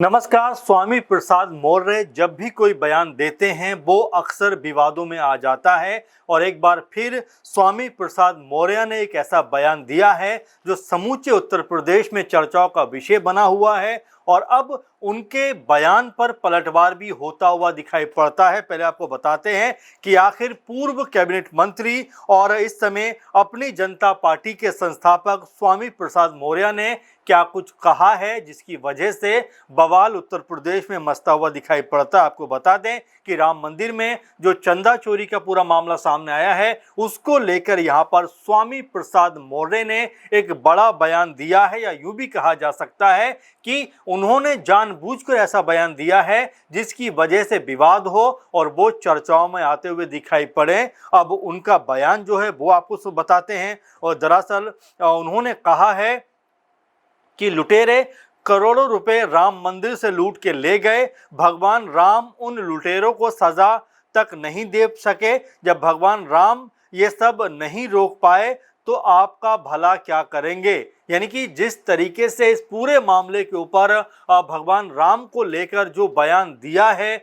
नमस्कार। स्वामी प्रसाद मौर्य जब भी कोई बयान देते हैं वो अक्सर विवादों में आ जाता है और एक बार फिर स्वामी प्रसाद मौर्य ने एक ऐसा बयान दिया है जो समूचे उत्तर प्रदेश में चर्चाओं का विषय बना हुआ है और अब उनके बयान पर पलटवार भी होता हुआ दिखाई पड़ता है। पहले आपको बताते हैं कि आखिर पूर्व कैबिनेट मंत्री और इस समय अपनी जनता पार्टी के संस्थापक स्वामी प्रसाद मौर्य ने क्या कुछ कहा है जिसकी वजह से बवाल उत्तर प्रदेश में मचता हुआ दिखाई पड़ता है। आपको बता दें कि राम मंदिर में जो चंदा चोरी का पूरा मामला सामने आया है उसको लेकर यहां पर स्वामी प्रसाद मौर्य ने एक बड़ा बयान दिया है, या यूं भी कहा जा सकता है कि उन्होंने जानबूझकर ऐसा बयान दिया है जिसकी वजह से विवाद हो और वो चर्चाओं में आते हुए दिखाई पड़े। अब उनका बयान जो है वो आपको बताते हैं और दरअसल उन्होंने कहा है कि लुटेरे करोड़ों रुपए राम मंदिर से लूट के ले गए, भगवान राम उन लुटेरों को सजा तक नहीं दे सके। जब भगवान राम ये सब नहीं रोक पाए तो आपका भला क्या करेंगे। यानी कि जिस तरीके से इस पूरे मामले के ऊपर भगवान राम को लेकर जो बयान दिया है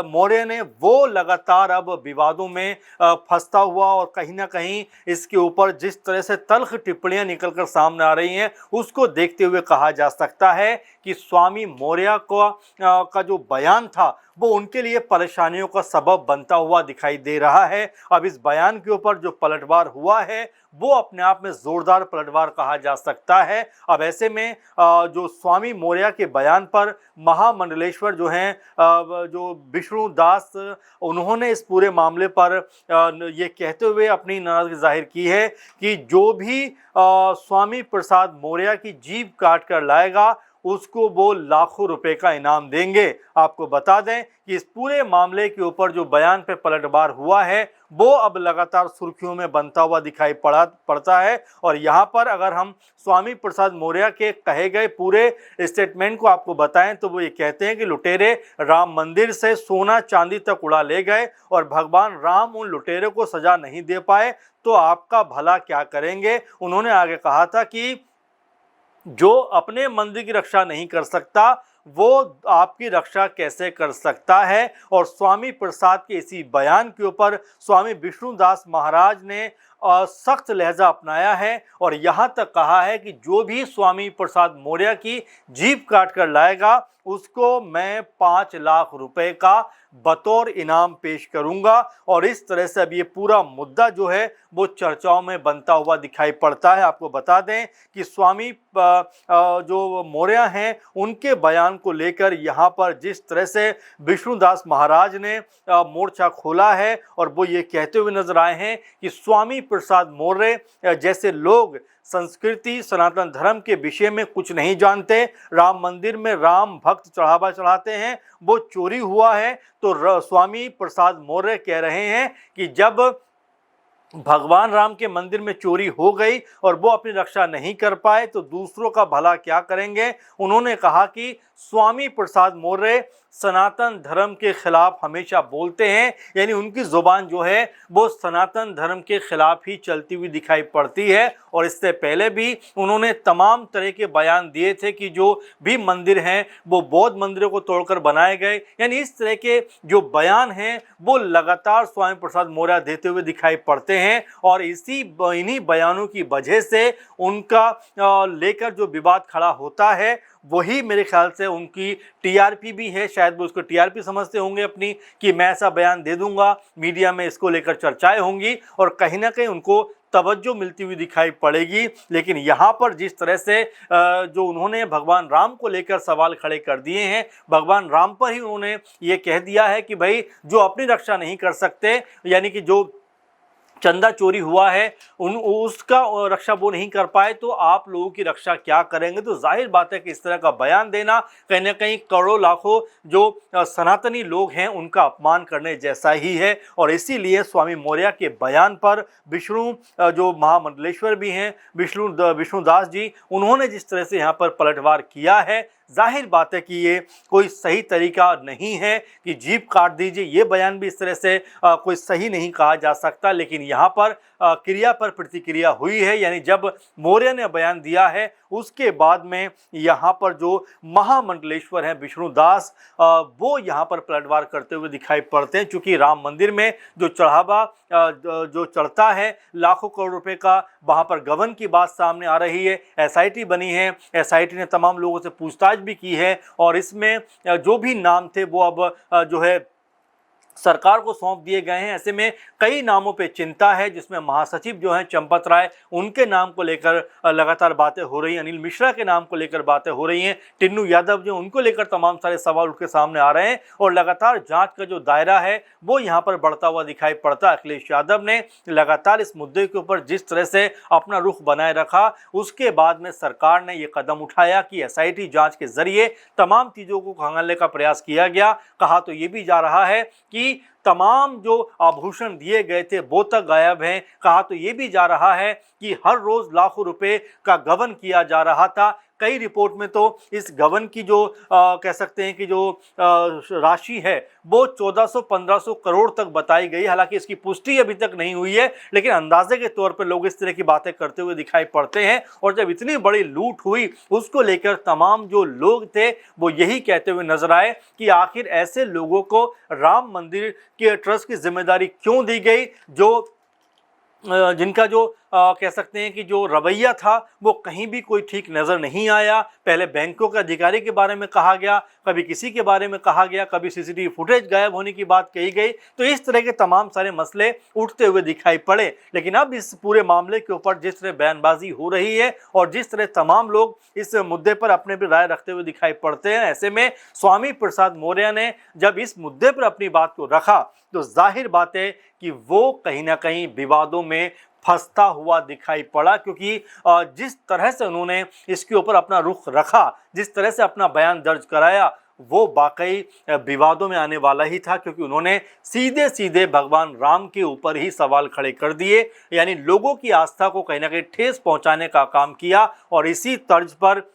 मौर्य ने, वो लगातार अब विवादों में फंसता हुआ और कहीं ना कहीं इसके ऊपर जिस तरह से तल्ख टिप्पणियां निकलकर सामने आ रही हैं उसको देखते हुए कहा जा सकता है कि स्वामी मौर्य का जो बयान था वो उनके लिए परेशानियों का सबब बनता हुआ दिखाई दे रहा है। अब इस बयान के ऊपर जो पलटवार हुआ है वो अपने आप में जोरदार पलटवार कहा जा सकता है। अब ऐसे में जो स्वामी मौर्य के बयान पर महामंडलेश्वर जो हैं जो विष्णु दास, उन्होंने इस पूरे मामले पर ये कहते हुए अपनी नाराजगी जाहिर की है कि जो भी स्वामी प्रसाद मौर्य की जीभ काट कर लाएगा उसको वो लाखों रुपए का इनाम देंगे। आपको बता दें कि इस पूरे मामले के ऊपर जो बयान पे पलटवार हुआ है वो अब लगातार सुर्खियों में बनता हुआ दिखाई पड़ता है। और यहाँ पर अगर हम स्वामी प्रसाद मौर्य के कहे गए पूरे स्टेटमेंट को आपको बताएं तो वो ये कहते हैं कि लुटेरे राम मंदिर से सोना चांदी तक उड़ा ले गए और भगवान राम उन लुटेरों को सजा नहीं दे पाए तो आपका भला क्या करेंगे। उन्होंने आगे कहा था कि जो अपने मंदिर की रक्षा नहीं कर सकता वो आपकी रक्षा कैसे कर सकता है। और स्वामी प्रसाद के इसी बयान के ऊपर स्वामी विष्णुदास महाराज ने सख्त लहजा अपनाया है और यहाँ तक कहा है कि जो भी स्वामी प्रसाद मौर्य की जीभ काट कर लाएगा उसको मैं 5 लाख रुपए का बतौर इनाम पेश करूंगा। और इस तरह से अब ये पूरा मुद्दा जो है वो चर्चाओं में बनता हुआ दिखाई पड़ता है। आपको बता दें कि स्वामी जो मौर्य हैं उनके बयान को लेकर यहाँ पर जिस तरह से विष्णुदास महाराज ने मोर्चा खोला है और वो ये कहते हुए नजर आए हैं कि स्वामी प्रसाद मौर्य जैसे लोग संस्कृति सनातन धर्म के विषय में कुछ नहीं जानते, राम मंदिर में राम भक्त चढ़ावा चढ़ाते हैं, वो चोरी हुआ है। तो स्वामी प्रसाद मौर्य कह रहे हैं कि जब भगवान राम के मंदिर में चोरी हो गई और वो अपनी रक्षा नहीं कर पाए तो दूसरों का भला क्या करेंगे। उन्होंने कहा कि स्वामी प्रसाद मौर्य सनातन धर्म के खिलाफ हमेशा बोलते हैं, यानी उनकी जुबान जो है वो सनातन धर्म के खिलाफ ही चलती हुई दिखाई पड़ती है। और इससे पहले भी उन्होंने तमाम तरह के बयान दिए थे कि जो भी मंदिर हैं वो बौद्ध मंदिरों को तोड़कर बनाए गए। यानी इस तरह के जो बयान हैं वो लगातार स्वामी प्रसाद मौर्य देते हुए दिखाई पड़ते हैं और इन्हीं बयानों की वजह से उनका लेकर जो विवाद खड़ा होता है वही मेरे ख्याल से उनकी टीआरपी भी है। शायद वो उसको टीआरपी समझते होंगे अपनी, कि मैं ऐसा बयान दे दूंगा, मीडिया में इसको लेकर चर्चाएं होंगी और कहीं ना कहीं उनको तवज्जो मिलती हुई दिखाई पड़ेगी। लेकिन यहाँ पर जिस तरह से जो उन्होंने भगवान राम को लेकर सवाल खड़े कर दिए हैं, भगवान राम पर ही उन्होंने ये कह दिया है कि भाई जो अपनी रक्षा नहीं कर सकते, यानी कि जो चंदा चोरी हुआ है उसका रक्षा वो नहीं कर पाए तो आप लोगों की रक्षा क्या करेंगे। तो जाहिर बात है कि इस तरह का बयान देना कहीं ना कहीं करोड़ों लाखों जो सनातनी लोग हैं उनका अपमान करने जैसा ही है। और इसीलिए स्वामी मौर्य के बयान पर विष्णु जो महामंडलेश्वर भी हैं विष्णुदास जी, उन्होंने जिस तरह से यहाँ पर पलटवार किया है जाहिर बात है कि ये कोई सही तरीका नहीं है कि जीभ काट दीजिए, ये बयान भी इस तरह से कोई सही नहीं कहा जा सकता। लेकिन यहाँ पर क्रिया पर प्रतिक्रिया हुई है, यानी जब मौर्य ने बयान दिया है उसके बाद में यहाँ पर जो महामंडलेश्वर हैं विष्णुदास, वो यहाँ पर पलटवार करते हुए दिखाई पड़ते हैं। क्योंकि राम मंदिर में जो चढ़ावा जो चढ़ता है लाखों करोड़ रुपए का, वहाँ पर गबन की बात सामने आ रही है। एसआईटी बनी है, एसआईटी ने तमाम लोगों से पूछताछ भी की है और इसमें जो भी नाम थे वो अब जो है सरकार को सौंप दिए गए हैं। ऐसे में कई नामों पे चिंता है, जिसमें महासचिव जो हैं चंपत राय, उनके नाम को लेकर लगातार बातें हो रही हैं, अनिल मिश्रा के नाम को लेकर बातें हो रही हैं, टिन्नू यादव जो उनको लेकर तमाम सारे सवाल उठ के सामने आ रहे हैं और लगातार जांच का जो दायरा है वो यहाँ पर बढ़ता हुआ दिखाई पड़ता है। अखिलेश यादव ने लगातार इस मुद्दे के ऊपर जिस तरह से अपना रुख बनाए रखा, उसके बाद में सरकार ने ये कदम उठाया कि एसआईटी जाँच के जरिए तमाम चीज़ों को खंगालने का प्रयास किया गया। कहा तो ये भी जा रहा है कि तमाम जो आभूषण दिए गए थे वो तक गायब हैं। कहा तो ये भी जा रहा है कि हर रोज लाखों रुपए का गबन किया जा रहा था। कई रिपोर्ट में तो इस गबन की जो कह सकते हैं कि जो राशि है वो 1400-1500 करोड़ तक बताई गई। हालांकि इसकी पुष्टि अभी तक नहीं हुई है, लेकिन अंदाजे के तौर पर लोग इस तरह की बातें करते हुए दिखाई पड़ते हैं। और जब इतनी बड़ी लूट हुई उसको लेकर तमाम जो लोग थे वो यही कहते हुए नजर आए कि आखिर ऐसे लोगों को राम मंदिर के ट्रस्ट की जिम्मेदारी क्यों दी गई, जो जिनका जो कह सकते हैं कि जो रवैया था वो कहीं भी कोई ठीक नज़र नहीं आया। पहले बैंकों के अधिकारी के बारे में कहा गया, कभी किसी के बारे में कहा गया, कभी सीसीटीवी फुटेज गायब होने की बात कही गई। तो इस तरह के तमाम सारे मसले उठते हुए दिखाई पड़े। लेकिन अब इस पूरे मामले के ऊपर जिस तरह बयानबाजी हो रही है और जिस तरह तमाम लोग इस मुद्दे पर अपने भी राय रखते हुए दिखाई पड़ते हैं, ऐसे में स्वामी प्रसाद मौर्य ने जब इस मुद्दे पर अपनी बात को रखा तो जाहिर बात है कि वो कहीं ना कहीं विवादों में फंसता हुआ दिखाई पड़ा। क्योंकि जिस तरह से उन्होंने इसके ऊपर अपना रुख रखा, जिस तरह से अपना बयान दर्ज कराया, वो वाकई विवादों में आने वाला ही था। क्योंकि उन्होंने सीधे सीधे भगवान राम के ऊपर ही सवाल खड़े कर दिए, यानी लोगों की आस्था को कहीं ना कहीं ठेस पहुंचाने का काम किया। और इसी तर्ज पर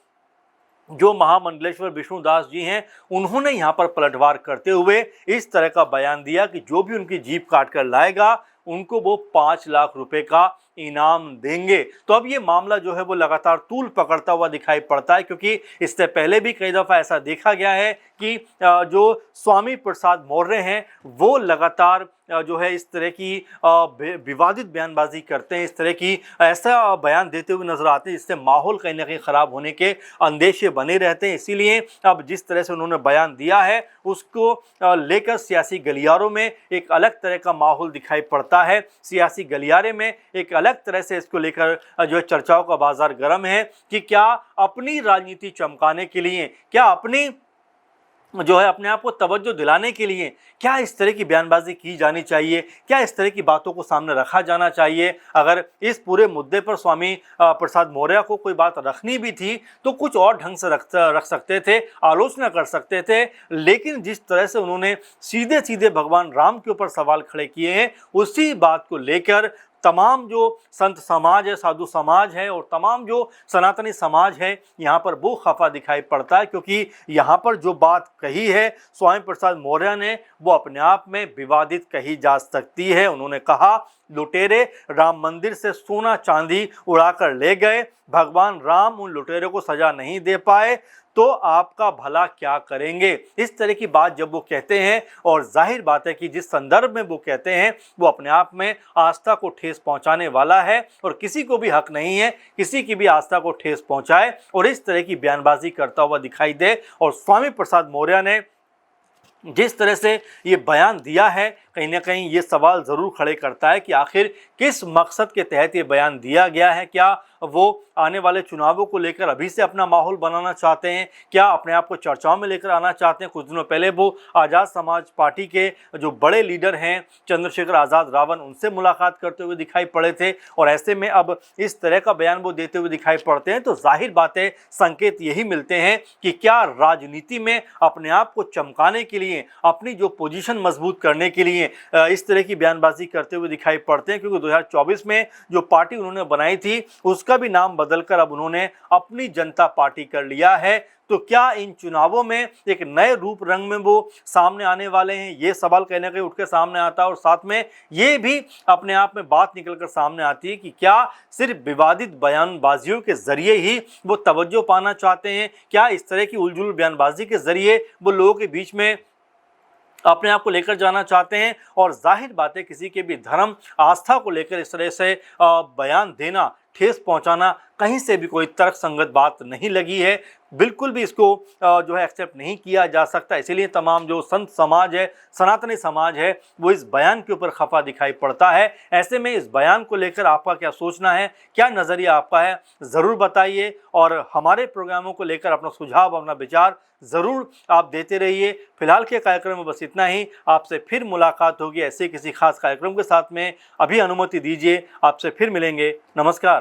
जो महामंडलेश्वर विष्णुदास जी हैं उन्होंने यहाँ पर पलटवार करते हुए इस तरह का बयान दिया कि जो भी उनकी जीभ काट कर लाएगा उनको वो 5 लाख रुपए का इनाम देंगे। तो अब ये मामला जो है वो लगातार तूल पकड़ता हुआ दिखाई पड़ता है। क्योंकि इससे पहले भी कई दफ़ा ऐसा देखा गया है कि जो स्वामी प्रसाद मौर्य हैं वो लगातार जो है इस तरह की विवादित बयानबाजी करते हैं, इस तरह की ऐसा बयान देते हुए नजर आते हैं जिससे माहौल कहीं ना कहीं ख़राब होने के अंदेशे बने रहते हैं। इसीलिए अब जिस तरह से उन्होंने बयान दिया है उसको लेकर सियासी गलियारों में एक अलग तरह का माहौल दिखाई पड़ता है। सियासी गलियारे में एक अलग तरह से इसको लेकर जो है चर्चाओं का बाजार गर्म है कि क्या अपनी राजनीति चमकाने के लिए, क्या अपनी जो है अपने आप को तवज्जो दिलाने के लिए क्या इस तरह की बयानबाजी की जानी चाहिए, क्या इस तरह की बातों को सामने रखा जाना चाहिए। अगर इस पूरे मुद्दे पर स्वामी प्रसाद मौर्य को कोई बात रखनी भी थी तो कुछ और ढंग से रख सकते थे, आलोचना कर सकते थे। लेकिन जिस तरह से उन्होंने सीधे सीधे भगवान राम के ऊपर सवाल खड़े किए हैं, उसी बात को लेकर तमाम जो संत समाज है, साधु समाज है और तमाम जो सनातनी समाज है यहाँ पर वो खफा दिखाई पड़ता है। क्योंकि यहाँ पर जो बात कही है स्वामी प्रसाद मौर्य ने वो अपने आप में विवादित कही जा सकती है। उन्होंने कहा लुटेरे राम मंदिर से सोना चांदी उड़ाकर ले गए, भगवान राम उन लुटेरों को सजा नहीं दे पाए तो आपका भला क्या करेंगे। इस तरह की बात जब वो कहते हैं, और जाहिर बात है कि जिस संदर्भ में वो कहते हैं वो अपने आप में आस्था को ठेस पहुंचाने वाला है और किसी को भी हक नहीं है किसी की भी आस्था को ठेस पहुंचाए और इस तरह की बयानबाजी करता हुआ दिखाई दे। और स्वामी प्रसाद मौर्य ने जिस तरह से ये बयान दिया है कहीं ना कहीं ये सवाल ज़रूर खड़े करता है कि आखिर किस मकसद के तहत ये बयान दिया गया है। क्या वो आने वाले चुनावों को लेकर अभी से अपना माहौल बनाना चाहते हैं, क्या अपने आप को चर्चाओं में लेकर आना चाहते हैं। कुछ दिनों पहले वो आज़ाद समाज पार्टी के जो बड़े लीडर हैं चंद्रशेखर आज़ाद रावण, उनसे मुलाकात करते हुए दिखाई पड़े थे और ऐसे में अब इस तरह का बयान वो देते हुए दिखाई पड़ते हैं। तो जाहिर बात है संकेत यही मिलते हैं कि क्या राजनीति में अपने आप को चमकाने के लिए, अपनी जो पोजीशन मजबूत करने के लिए इस तरह की बयानबाजी करते हुए दिखाई पड़ते हैं, क्योंकि 2024 में जो पार्टी उन्होंने बनाई थी उसका भी नाम बदलकर अब उन्होंने अपनी जनता पार्टी कर लिया है। तो क्या इन चुनावों में एक नए रूप रंग में वो सामने आने वाले हैं, ये सवाल कहीं ना कहीं उठ के सामने आता है। और साथ में ये भी अपने आप में बात निकलकर सामने आती है कि क्या सिर्फ विवादित बयानबाजियों के जरिए ही वो तवज्जो पाना चाहते हैं, क्या इस तरह की उलझुल बयानबाजी के जरिए वो लोगों के बीच में अपने आप को लेकर जाना चाहते हैं। और जाहिर बात है, किसी के भी धर्म आस्था को लेकर इस तरह से बयान देना, ठेस पहुंचाना कहीं से भी कोई तर्क संगत बात नहीं लगी है। बिल्कुल भी इसको जो है एक्सेप्ट नहीं किया जा सकता। इसीलिए तमाम जो संत समाज है, सनातनी समाज है, वो इस बयान के ऊपर खफा दिखाई पड़ता है। ऐसे में इस बयान को लेकर आपका क्या सोचना है, क्या नज़रिया आपका है, ज़रूर बताइए। और हमारे प्रोग्रामों को लेकर अपना सुझाव, अपना विचार ज़रूर आप देते रहिए। फिलहाल के कार्यक्रम में बस इतना ही। आपसे फिर मुलाकात होगी ऐसे किसी खास कार्यक्रम के साथ में। अभी अनुमति दीजिए, आपसे फिर मिलेंगे। नमस्कार।